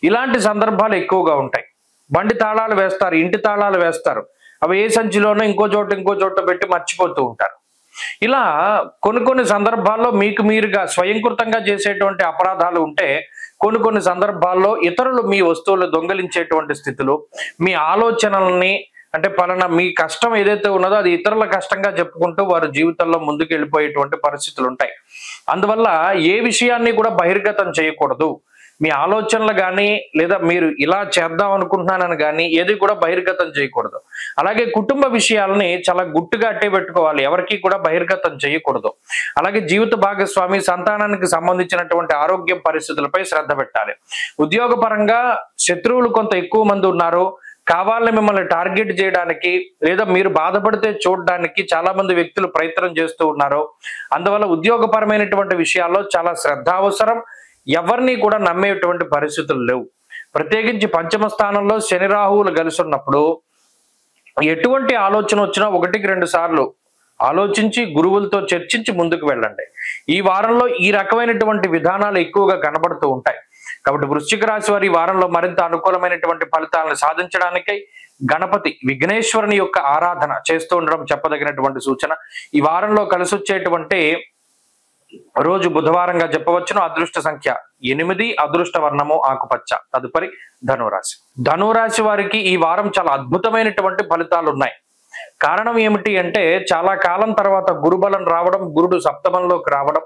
ఇలాంటి సందర్భాలు ఎక్కువగా ఉంటాయి. బండి తాళాలు వేస్తారు, ఇంటి తాళాలు వేస్తారు, అవి ఏ సంచిలోనో ఇంకో చోట పెట్టి మర్చిపోతూ ఉంటారు. ఇలా కొన్ని సందర్భాల్లో మీకు మీరుగా స్వయంకృతంగా చేసేటువంటి అపరాధాలు ఉంటే, కొన్ని సందర్భాల్లో ఇతరులు మీ వస్తువులు దొంగలించేటువంటి స్థితులు, మీ ఆలోచనల్ని, అంటే పలానా మీ కష్టం ఏదైతే ఉన్నదో అది ఇతరుల కష్టంగా చెప్పుకుంటూ వారు జీవితంలో ముందుకు వెళ్ళిపోయేటువంటి పరిస్థితులు ఉంటాయి. అందువల్ల ఏ విషయాన్ని కూడా బహిర్గతం చేయకూడదు. మీ ఆలోచనలు కానీ, లేదా మీరు ఇలా చేద్దాం అనుకుంటున్నానని కానీ ఏది కూడా బహిర్గతం చేయకూడదు. అలాగే కుటుంబ విషయాలని చాలా గుట్టుగా అట్టే పెట్టుకోవాలి, ఎవరికి కూడా బహిర్గతం చేయకూడదు. అలాగే జీవిత భాగస్వామి, సంతానానికి సంబంధించినటువంటి ఆరోగ్యం పరిస్థితులపై శ్రద్ధ పెట్టాలి. ఉద్యోగపరంగా శత్రువులు కొంత ఎక్కువ మంది ఉన్నారు, కావాలని మిమ్మల్ని టార్గెట్ చేయడానికి, లేదా మీరు బాధపడితే చూడడానికి చాలా మంది వ్యక్తులు ప్రయత్నం చేస్తూ ఉన్నారు. అందువల్ల ఉద్యోగపరమైనటువంటి విషయాల్లో చాలా శ్రద్ధ అవసరం. ఎవరిని కూడా నమ్మేటువంటి పరిస్థితులు లేవు. ప్రత్యేకించి పంచమ స్థానంలో శని రాహువులు కలిసి ఉన్నప్పుడు ఎటువంటి ఆలోచన వచ్చినా 1-2 సార్లు ఆలోచించి గురువులతో చర్చించి ముందుకు వెళ్ళండి. ఈ వారంలో ఈ రకమైనటువంటి విధానాలు ఎక్కువగా కనబడుతూ ఉంటాయి. కాబట్టి వృశ్చిక రాశి వారి వారంలో మరింత అనుకూలమైనటువంటి ఫలితాలను సాధించడానికై గణపతి విఘ్నేశ్వరుని యొక్క ఆరాధన చేస్తూ ఉండడం చెప్పదగినటువంటి సూచన. ఈ వారంలో కలిసి వచ్చేటువంటి రోజు బుధవారంగా చెప్పవచ్చును. అదృష్ట సంఖ్య 8, అదృష్ట వర్ణము ఆకుపచ్చ. తదుపరి ధనురాశి. ధనురాశి వారికి ఈ వారం చాలా అద్భుతమైనటువంటి ఫలితాలు ఉన్నాయి. కారణం ఏమిటి అంటే, చాలా కాలం తర్వాత గురుబలం రావడం, గురుడు సప్తమంలోకి రావడం,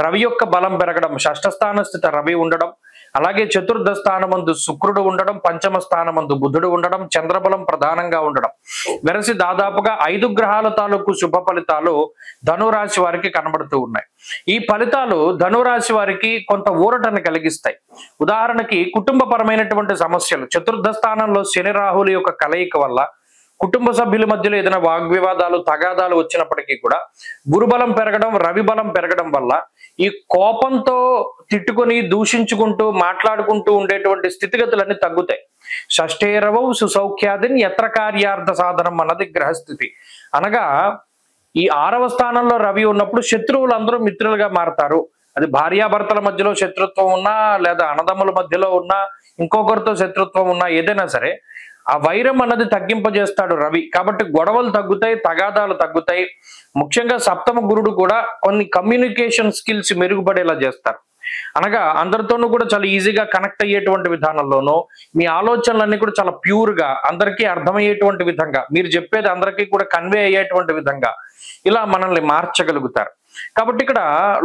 రవి యొక్క బలం పెరగడం, షష్ఠ స్థాన స్థిత రవి ఉండడం, అలాగే చతుర్థ స్థానమందు శుక్రుడు ఉండడం, పంచమ స్థానమందు బుధుడు ఉండడం, చంద్రబలం ప్రధానంగా ఉండడం, వెరసి దాదాపుగా 5 గ్రహాల తాలూకు శుభ ఫలితాలు ధనురాశి వారికి కనబడుతూ ఉన్నాయి. ఈ ఫలితాలు ధనురాశి వారికి కొంత ఊరటను కలిగిస్తాయి. ఉదాహరణకి కుటుంబపరమైనటువంటి సమస్యలు, చతుర్థ స్థానంలో శని రాహుల యొక్క కలయిక వల్ల కుటుంబ సభ్యుల మధ్యలో ఏదైనా వాగ్వివాదాలు, తగాదాలు వచ్చినప్పటికీ కూడా గురుబలం పెరగడం, రవి బలం పెరగడం వల్ల ఈ కోపంతో తిట్టుకొని దూషించుకుంటూ మాట్లాడుకుంటూ ఉండేటువంటి స్థితిగతులన్నీ తగ్గుతాయి. షష్ఠేరవౌ సుసౌఖ్యాదిన్ యత్ర కార్యార్థ సాధనం అన్నది గ్రహస్థితి. అనగా ఈ 6వ స్థానంలో రవి ఉన్నప్పుడు శత్రువులందరూ మిత్రులుగా మారతారు. అది భార్యాభర్తల మధ్యలో శత్రుత్వం ఉన్నా, లేదా అన్నదమ్ముల మధ్యలో ఉన్నా, ఇంకొకరితో శత్రుత్వం ఉన్నా, ఏదైనా సరే ఆ వైరం అన్నది తగ్గింపజేస్తాడు రవి. కాబట్టి గొడవలు తగ్గుతాయి, తగాదాలు తగ్గుతాయి. ముఖ్యంగా సప్తమ గురుడు కూడా కొన్ని కమ్యూనికేషన్ స్కిల్స్ మెరుగుపడేలా చేస్తారు. అనగా అందరితోనూ కూడా చాలా ఈజీగా కనెక్ట్ అయ్యేటువంటి విధానంలోనూ, మీ ఆలోచనలన్నీ కూడా చాలా ప్యూర్ గా అందరికీ అర్థమయ్యేటువంటి విధంగా, మీరు చెప్పేది అందరికీ కూడా కన్వే అయ్యేటువంటి విధంగా ఇలా మనల్ని మార్చగలుగుతారు. కాబట్టి ఇక్కడ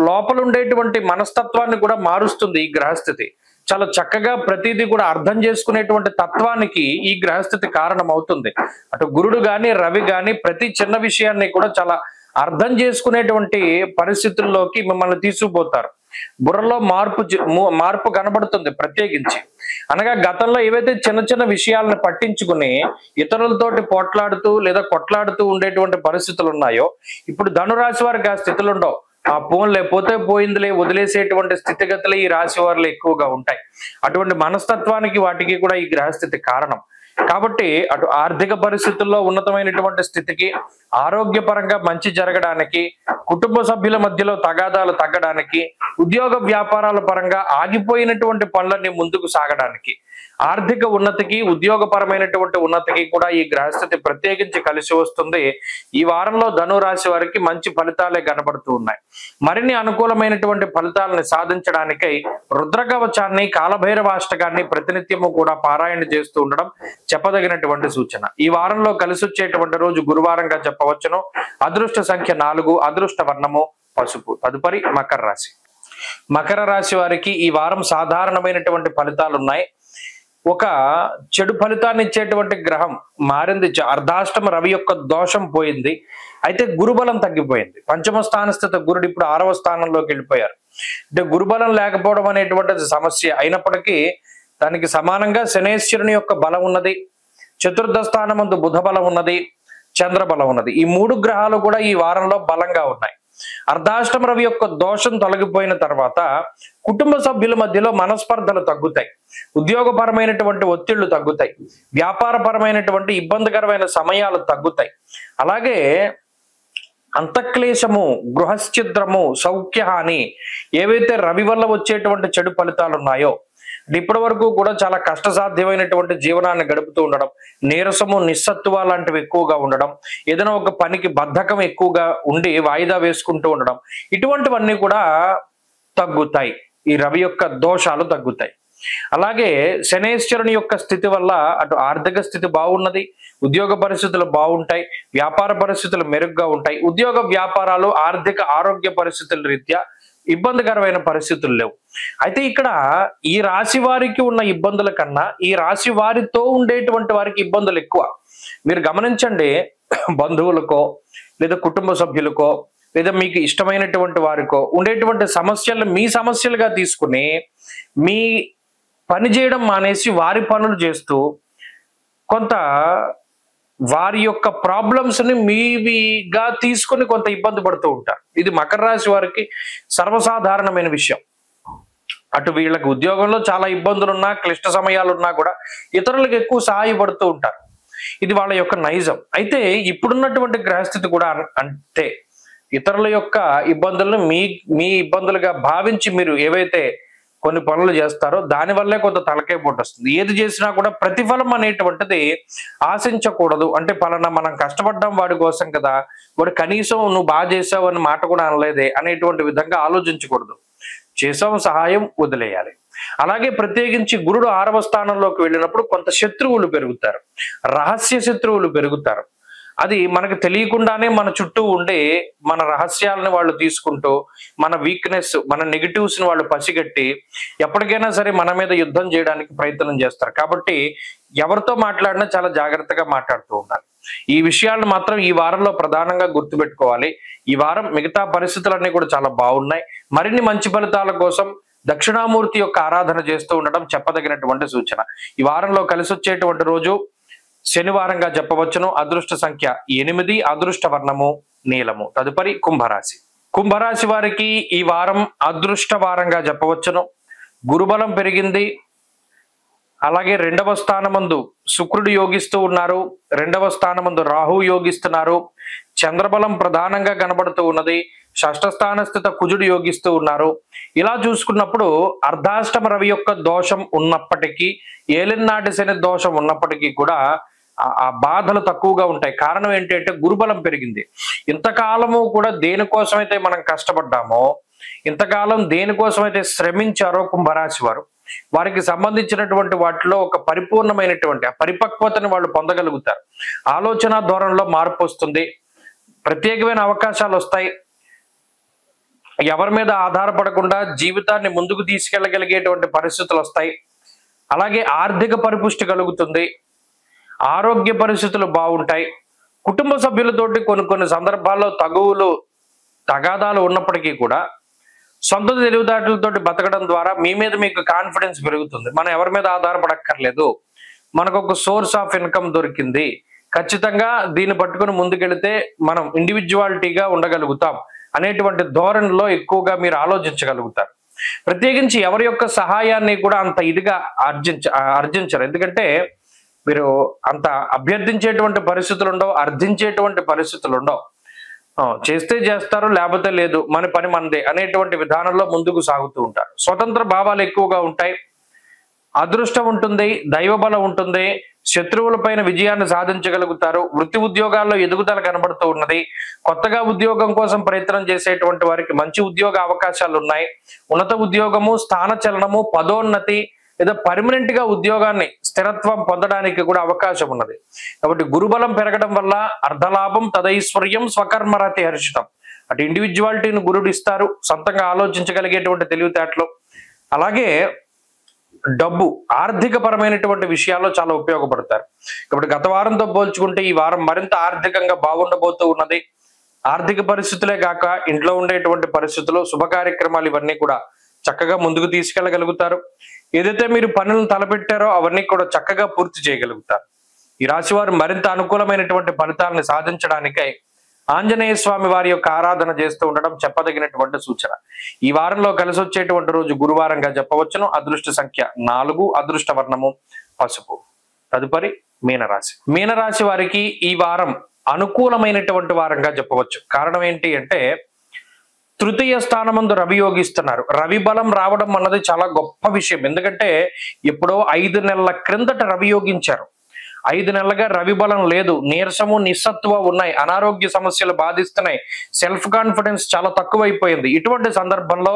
లోపల ఉండేటువంటి మనస్తత్వాన్ని కూడా మారుస్తుంది ఈ గ్రహస్థితి. చాలా చక్కగా ప్రతిదీ కూడా అర్థం చేసుకునేటువంటి తత్వానికి ఈ గ్రహస్థితి కారణం అవుతుంది. అటు గురుడు గాని రవి గాని ప్రతి చిన్న విషయాన్ని కూడా చాలా అర్థం చేసుకునేటువంటి పరిస్థితుల్లోకి మిమ్మల్ని తీసుకుపోతారు. బుర్రలో మార్పు కనబడుతుంది ప్రత్యేకించి. అనగా గతంలో ఏవైతే చిన్న చిన్న విషయాలను పట్టించుకుని ఇతరులతోటి పోట్లాడుతూ లేదా కొట్లాడుతూ ఉండేటువంటి పరిస్థితులు ఉన్నాయో, ఇప్పుడు ధనురాశి వారికి ఆ స్థితులు ఉండవు. ఆ పోన్లే పోతే పోయిందిలే వదిలేసేటువంటి స్థితిగతులు ఈ రాశి వారిలో ఎక్కువగా ఉంటాయి. అటువంటి మనస్తత్వానికి వాటికి కూడా ఈ గ్రహస్థితి కారణం. కాబట్టి అటు ఆర్థిక పరిస్థితుల్లో ఉన్నతమైనటువంటి స్థితికి, ఆరోగ్యపరంగా మంచి జరగడానికి, కుటుంబ సభ్యుల మధ్యలో తగాదాలు తగ్గడానికి, ఉద్యోగ వ్యాపారాల పరంగా ఆగిపోయినటువంటి పనులన్నీ ముందుకు సాగడానికి, ఆర్థిక ఉన్నతికి, ఉద్యోగపరమైనటువంటి ఉన్నతికి కూడా ఈ గ్రహస్థితి ప్రత్యేకించి కలిసి వస్తుంది. ఈ వారంలో ధనురాశి వారికి మంచి ఫలితాలే కనబడుతూ ఉన్నాయి. మరిన్ని అనుకూలమైనటువంటి ఫలితాలను సాధించడానికై రుద్రకవచాన్ని, కాలభైరవాష్టకాన్ని ప్రతినిత్యము కూడా పారాయణ చేస్తూ ఉండడం చెప్పదగినటువంటి సూచన. ఈ వారంలో కలిసి వచ్చేటువంటి రోజు గురువారంగా చెప్పవచ్చును. అదృష్ట సంఖ్య 4, అదృష్ట వర్ణము పసుపు. తదుపరి మకర రాశి. మకర రాశి వారికి ఈ వారం సాధారణమైనటువంటి ఫలితాలు ఉన్నాయి. ఒక చెడు ఫలితాన్ని ఇచ్చేటువంటి గ్రహం మారింది. అర్ధాష్టమ రవి యొక్క దోషం పోయింది. అయితే గురుబలం తగ్గిపోయింది. పంచమ స్థానస్థిత గురుడు ఇప్పుడు 6వ స్థానంలోకి వెళ్ళిపోయారు. అంటే గురుబలం లేకపోవడం అనేటువంటిది సమస్య అయినప్పటికీ దానికి సమానంగా శనేశ్వరుని యొక్క బలం ఉన్నది, చతుర్థ స్థానమందు బుధ బలం ఉన్నది, చంద్ర బలం ఉన్నది. ఈ 3 గ్రహాలు కూడా ఈ వారంలో బలంగా ఉన్నాయి. అర్ధాష్టమ రవి యొక్క దోషం తొలగిపోయిన తర్వాత కుటుంబ సభ్యుల మధ్యలో మనస్పర్ధలు తగ్గుతాయి, ఉద్యోగపరమైనటువంటి ఒత్తిళ్లు తగ్గుతాయి, వ్యాపారపరమైనటువంటి ఇబ్బందికరమైన సమయాలు తగ్గుతాయి. అలాగే అంతఃక్లేశము, గృహశ్చిద్రము, సౌఖ్యహాని ఏవైతే రవి వల్ల వచ్చేటువంటి చెడు ఫలితాలు ఉన్నాయో, ఇప్పటి వరకు కూడా చాలా కష్టసాధ్యమైనటువంటి జీవనాన్ని గడుపుతూ ఉండడం, నీరసము, నిస్సత్తువ లాంటివి ఎక్కువగా ఉండడం, ఏదైనా ఒక పనికి బద్ధకం ఎక్కువగా ఉండి వాయిదా వేసుకుంటూ ఉండడం, ఇటువంటివన్నీ కూడా తగ్గుతాయి. ఈ రవి యొక్క దోషాలు తగ్గుతాయి. అలాగే శనేశ్వరుని యొక్క స్థితి వల్ల అటు ఆర్థిక స్థితి బాగున్నది, ఉద్యోగ పరిస్థితులు బాగుంటాయి, వ్యాపార పరిస్థితులు మెరుగ్గా ఉంటాయి. ఉద్యోగ వ్యాపారాలు, ఆర్థిక ఆరోగ్య పరిస్థితుల రీత్యా ఇబ్బందికరమైన పరిస్థితులు లేవు. అయితే ఇక్కడ ఈ రాశి వారికి ఉన్న ఇబ్బందుల కన్నా ఈ రాశి వారితో ఉండేటువంటి వారికి ఇబ్బందులు ఎక్కువ. మీరు గమనించండి, బంధువులకో లేదా కుటుంబ సభ్యులకో లేదా మీకు ఇష్టమైనటువంటి వారికో ఉండేటువంటి సమస్యలను మీ సమస్యలుగా తీసుకుని మీ పని చేయడం మానేసి వారి పనులు చేస్తూ కొంత వారి యొక్క ప్రాబ్లమ్స్ ని మీవిగా తీసుకొని కొంత ఇబ్బంది పడుతూ ఉంటారు. ఇది మకర రాశి వారికి సర్వసాధారణమైన విషయం. అటు వీళ్ళకి ఉద్యోగంలో చాలా ఇబ్బందులు ఉన్నా, క్లిష్ట సమయాలు ఉన్నా కూడా ఇతరులకు ఎక్కువ సహాయపడుతూ ఉంటారు. ఇది వాళ్ళ యొక్క నైజం. అయితే ఇప్పుడున్నటువంటి గ్రహస్థితి కూడా అంటే ఇతరుల యొక్క ఇబ్బందులను మీ ఇబ్బందులుగా భావించి మీరు ఏవైతే కొన్ని పనులు చేస్తారో దానివల్లే కొంత తలకాయ పోటు వస్తుంది. ఏది చేసినా కూడా ప్రతిఫలం అనేటువంటిది ఆశించకూడదు. అంటే పలానా మనం కష్టపడ్డాం వాడి కోసం కదా, వాడు కనీసం నువ్వు బాగా చేసావు అని మాట కూడా అనలేదే అనేటువంటి విధంగా ఆలోచించకూడదు. చేసాం, సహాయం వదిలేయాలి. అలాగే ప్రత్యేకించి గురుడు 6వ స్థానంలోకి వెళ్ళినప్పుడు కొంత శత్రువులు పెరుగుతారు, రహస్య శత్రువులు పెరుగుతారు. అది మనకు తెలియకుండానే మన చుట్టూ ఉండే మన రహస్యాలను వాళ్ళు తీసుకుంటూ, మన వీక్నెస్, మన నెగిటివ్స్ ని వాళ్ళు పసిగట్టి ఎప్పటికైనా సరే మన మీద యుద్ధం చేయడానికి ప్రయత్నం చేస్తారు. కాబట్టి ఎవరితో మాట్లాడినా చాలా జాగ్రత్తగా మాట్లాడుతూ ఉండాలి. ఈ విషయాలను మాత్రం ఈ వారంలో ప్రధానంగా గుర్తుపెట్టుకోవాలి. ఈ వారం మిగతా పరిస్థితులన్నీ కూడా చాలా బాగున్నాయి. మరిన్ని మంచి ఫలితాల కోసం దక్షిణామూర్తి యొక్క ఆరాధన చేస్తూ ఉండడం చెప్పదగినటువంటి సూచన. ఈ వారంలో కలిసి వచ్చేటువంటి రోజు శనివారంగా చెప్పవచ్చును. అదృష్ట సంఖ్య 8, అదృష్ట వర్ణము నీలము. తదుపరి కుంభరాశి. కుంభరాశి వారికి ఈ వారం అదృష్ట వారంగా చెప్పవచ్చును. గురుబలం పెరిగింది. అలాగే 2వ స్థానమందు శుక్రుడు యోగిస్తూ ఉన్నారు, 2వ స్థానమందు రాహు యోగిస్తున్నారు, చంద్రబలం ప్రధానంగా కనబడుతూ ఉన్నది, 6ష్ఠ స్థానస్థిత కుజుడు యోగిస్తూ ఉన్నారు. ఇలా చూసుకున్నప్పుడు అర్ధాష్టమ రవి యొక్క దోషం ఉన్నప్పటికీ, ఏలినాటి శని దోషం ఉన్నప్పటికీ కూడా ఆ బాధలు తక్కువగా ఉంటాయి. కారణం ఏంటంటే గురుబలం పెరిగింది. ఇంతకాలము కూడా దేనికోసమైతే మనం కష్టపడ్డామో ఇంతకాలం దేనికోసమైతే శ్రమించారో కుంభరాశి వారు, వారికి సంబంధించినటువంటి వాటిలో ఒక పరిపూర్ణమైనటువంటి ఆ పరిపక్వతని వాళ్ళు పొందగలుగుతారు. ఆలోచన ధోరణిలో మార్పు వస్తుంది, ప్రత్యేకమైన అవకాశాలు వస్తాయి. ఎవరి మీద ఆధారపడకుండా జీవితాన్ని ముందుకు తీసుకెళ్లగలిగేటువంటి పరిస్థితులు వస్తాయి. అలాగే ఆర్థిక పరిపుష్టి కలుగుతుంది, ఆరోగ్య పరిస్థితులు బాగుంటాయి. కుటుంబ సభ్యులతోటి కొన్ని సందర్భాల్లో తగాదాలు ఉన్నప్పటికీ కూడా సొంత తెలివితేటలతోటి బతకడం ద్వారా మీ మీద మీకు కాన్ఫిడెన్స్ పెరుగుతుంది. మనం ఎవరి మీద ఆధారపడక్కర్లేదు, మనకు ఒక సోర్స్ ఆఫ్ ఇన్కమ్ దొరికింది, ఖచ్చితంగా దీన్ని పట్టుకుని ముందుకెళితే మనం ఇండివిజువాలిటీగా ఉండగలుగుతాం అనేటువంటి ధోరణిలో ఎక్కువగా మీరు ఆలోచించగలుగుతారు. ప్రత్యేకించి ఎవరి యొక్క సహాయాన్ని కూడా అంత ఇదిగా అర్జించరు. ఎందుకంటే మీరు అంత అభ్యర్థించేటువంటి పరిస్థితులు ఉండవు, అర్థించేటువంటి పరిస్థితులు ఉండవు. చేస్తే చేస్తారు, లేకపోతే లేదు, మన పని మనదే అనేటువంటి విధానంలో ముందుకు సాగుతూ ఉంటారు. స్వతంత్ర భావాలు ఎక్కువగా ఉంటాయి, అదృష్టం ఉంటుంది, దైవబలం ఉంటుంది, శత్రువులపైన విజయాన్ని సాధించగలుగుతారు. వృత్తి ఉద్యోగాల్లో ఎదుగుదల కనబడుతూ ఉన్నది. కొత్తగా ఉద్యోగం కోసం ప్రయత్నం చేసేటువంటి వారికి మంచి ఉద్యోగ అవకాశాలు ఉన్నాయి. ఉన్నత ఉద్యోగము, స్థాన చలనము, పదోన్నతి లేదా పర్మనెంట్ గా ఉద్యోగాన్ని స్థిరత్వం పొందడానికి కూడా అవకాశం ఉన్నది. కాబట్టి గురుబలం పెరగడం వల్ల అర్ధలాభం, తదైశ్వర్యం, స్వకర్మరతి హర్షితం. అటు ఇండివిజువాలిటీని గురుడు ఇస్తారు, సొంతంగా ఆలోచించగలిగేటువంటి తెలివితేటలు. అలాగే డబ్బు, ఆర్థిక పరమైనటువంటి విషయాల్లో చాలా ఉపయోగపడతారు. కాబట్టి గత వారంతో పోల్చుకుంటే ఈ వారం మరింత ఆర్థికంగా బాగుండబోతూ ఉన్నది. ఆర్థిక పరిస్థితులే కాక ఇంట్లో ఉండేటువంటి పరిస్థితులు, శుభ కార్యక్రమాలు ఇవన్నీ కూడా చక్కగా ముందుకు తీసుకెళ్లగలుగుతారు. ఏదైతే మీరు పనులను తలపెట్టారో అవన్నీ కూడా చక్కగా పూర్తి చేయగలుగుతారు. ఈ రాశి వారు మరింత అనుకూలమైనటువంటి ఫలితాలను సాధించడానికై ఆంజనేయ స్వామి వారి యొక్క ఆరాధన చేస్తూ ఉండడం చెప్పదగినటువంటి సూచన. ఈ వారంలో కలిసి వచ్చేటువంటి రోజు గురువారంగా చెప్పవచ్చును. అదృష్ట సంఖ్య 4, అదృష్ట వర్ణము పసుపు. తదుపరి మీనరాశి. మీనరాశి వారికి ఈ వారం అనుకూలమైనటువంటి వారంగా చెప్పవచ్చు. కారణం ఏంటి అంటే తృతీయ స్థానమందు రవి యోగిస్తున్నారు. రవి బలం రావడం అన్నది చాలా గొప్ప విషయం. ఎందుకంటే ఎప్పుడో 5 నెలల క్రిందట రవి యోగించారు. 5 నెలలుగా రవి బలం లేదు, నీరసము, నిస్సత్వ ఉన్నాయి, అనారోగ్య సమస్యలు బాధిస్తున్నాయి, సెల్ఫ్ కాన్ఫిడెన్స్ చాలా తక్కువైపోయింది. ఇటువంటి సందర్భంలో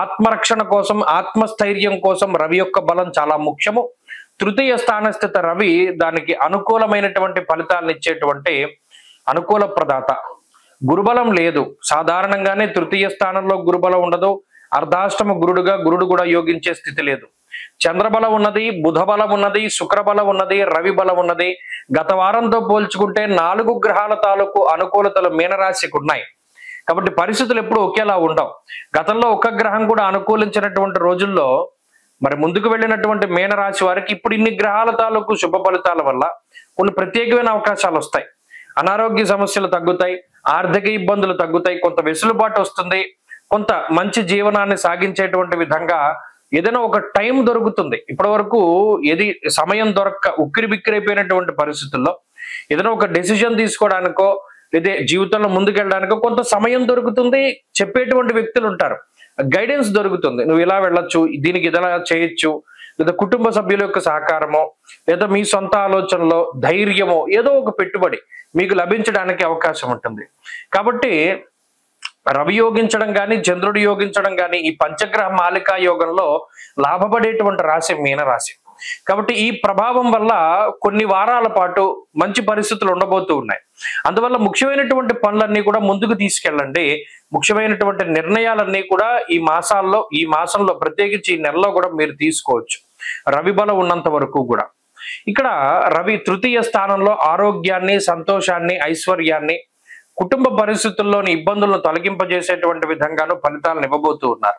ఆత్మరక్షణ కోసం, ఆత్మస్థైర్యం కోసం రవి యొక్క బలం చాలా ముఖ్యము. తృతీయ స్థానస్థిత రవి దానికి అనుకూలమైనటువంటి ఫలితాలను ఇచ్చేటువంటి అనుకూల ప్రదాత. గురుబలం లేదు, సాధారణంగానే తృతీయ స్థానంలో గురుబలం ఉండదు. అర్ధాష్టమ గురుడు కూడా యోగించే స్థితి లేదు. చంద్రబలం ఉన్నది, బుధ బలం ఉన్నది, శుక్రబలం ఉన్నది, రవి బలం ఉన్నది. గత వారంతో పోల్చుకుంటే 4 గ్రహాల తాలూకు అనుకూలతలు మీనరాశికి ఉన్నాయి. కాబట్టి పరిస్థితులు ఎప్పుడు ఒకేలా ఉండవు. గతంలో ఒక గ్రహం కూడా అనుకూలించినటువంటి రోజుల్లో మరి ముందుకు వెళ్ళినటువంటి మీనరాశి వారికి ఇప్పుడు ఇన్ని గ్రహాల తాలూకు శుభ ఫలితాల వల్ల కొన్ని ప్రత్యేకమైన అవకాశాలు వస్తాయి. అనారోగ్య సమస్యలు తగ్గుతాయి, ఆర్థిక ఇబ్బందులు తగ్గుతాయి, కొంత వెసులుబాటు వస్తుంది, కొంత మంచి జీవనాన్ని సాగించేటువంటి విధంగా ఏదైనా ఒక టైం దొరుకుతుంది. ఇప్పటి వరకు ఏది సమయం దొరక్క ఉక్కిరి బిక్కిరైపోయినటువంటి పరిస్థితుల్లో ఏదైనా ఒక డెసిషన్ తీసుకోవడానికో లేదా జీవితంలో ముందుకెళ్ళడానికో కొంత సమయం దొరుకుతుంది. చెప్పేటువంటి వ్యక్తులు ఉంటారు, గైడెన్స్ దొరుకుతుంది, నువ్వు ఇలా వెళ్ళొచ్చు, దీనికి ఇలా చేయొచ్చు, లేదా కుటుంబ సభ్యుల యొక్క సహకారమో లేదా మీ సొంత ఆలోచనలో ధైర్యమో ఏదో ఒక పెట్టుబడి మీకు లభించడానికి అవకాశం ఉంటుంది. కాబట్టి రవి యోగించడం కానీ, చంద్రుడు యోగించడం కానీ ఈ పంచగ్రహ మాలికా యోగంలో లాభపడేటువంటి రాశి మీనరాశి. కాబట్టి ఈ ప్రభావం వల్ల కొన్ని వారాల పాటు మంచి పరిస్థితులు ఉండబోతూ ఉన్నాయి. అందువల్ల ముఖ్యమైనటువంటి పనులన్నీ కూడా ముందుకు తీసుకెళ్ళండి. ముఖ్యమైనటువంటి నిర్ణయాలన్నీ కూడా ఈ మాసంలో ప్రత్యేకించి ఈ నెలలో కూడా మీరు తీసుకోవచ్చు, రవి బలం ఉన్నంత వరకు కూడా. ఇక్కడ రవి తృతీయ స్థానంలో ఆరోగ్యాన్ని, సంతోషాన్ని, ఐశ్వర్యాన్ని, కుటుంబ పరిస్థితుల్లోని ఇబ్బందులను తొలగింపజేసేటువంటి విధంగాను ఫలితాలను ఇవ్వబోతూ ఉన్నారు.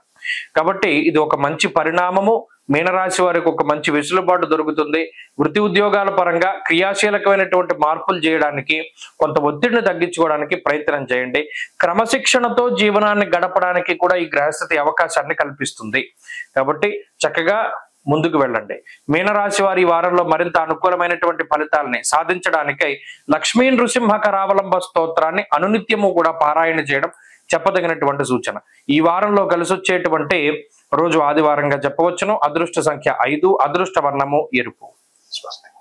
కాబట్టి ఇది ఒక మంచి పరిణామము. మీనరాశి వారికి ఒక మంచి వెసులుబాటు దొరుకుతుంది. వృత్తి ఉద్యోగాల పరంగా క్రియాశీలకమైనటువంటి మార్పులు చేయడానికి, కొంత ఒత్తిడిని తగ్గించుకోవడానికి ప్రయత్నం చేయండి. క్రమశిక్షణతో జీవనాన్ని గడపడానికి కూడా ఈ గ్రహస్థితి అవకాశాన్ని కల్పిస్తుంది. కాబట్టి చక్కగా ముందుకు వెళ్ళండి. మీనరాశి వారి వారంలో మరింత అనుకూలమైనటువంటి ఫలితాలని సాధించడానికై లక్ష్మీ నృసింహ కరావలంబ స్తోత్రాన్ని అనునిత్యము కూడా పారాయణ చేయడం చెప్పదగినటువంటి సూచన. ఈ వారంలో కలిసి వచ్చేటువంటి రోజు ఆదివారంగా చెప్పవచ్చును. అదృష్ట సంఖ్య 5, అదృష్ట వర్ణము ఎరుపు. స్వస్తి.